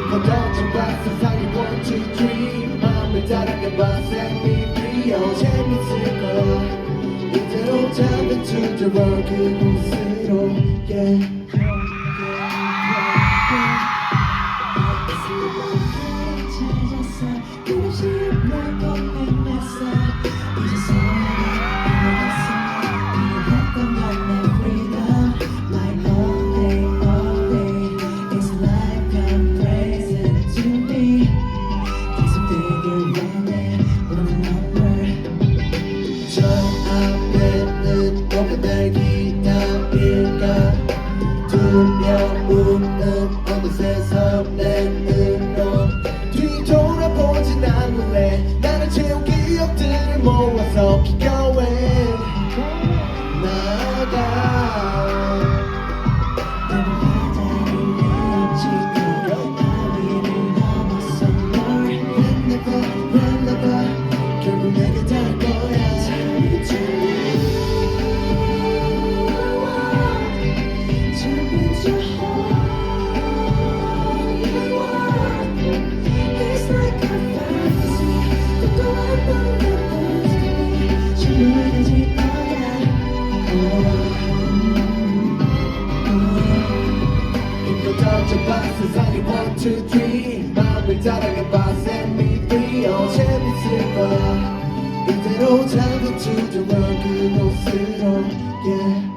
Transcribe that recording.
이거 던져봐 세상이 1, 2, 3 마음을 따라가봐 set me free 재밌을 거야 이대로 잠든 주저와 그곳으로 yeah 두명 웃는 어느새 설레는 뒤돌아보진 않을래 나를 채운 기억들을 모아서 keep going 나가 너무 바다를 헤엄치고 바위를 넘어서 널 만나봐 결국 내게 닿을 거야 세상이 1, 2, 3 마음을 따라가봐 set me free 재밌을 거야 이대로 잠든 주저와 그곳으로 yeah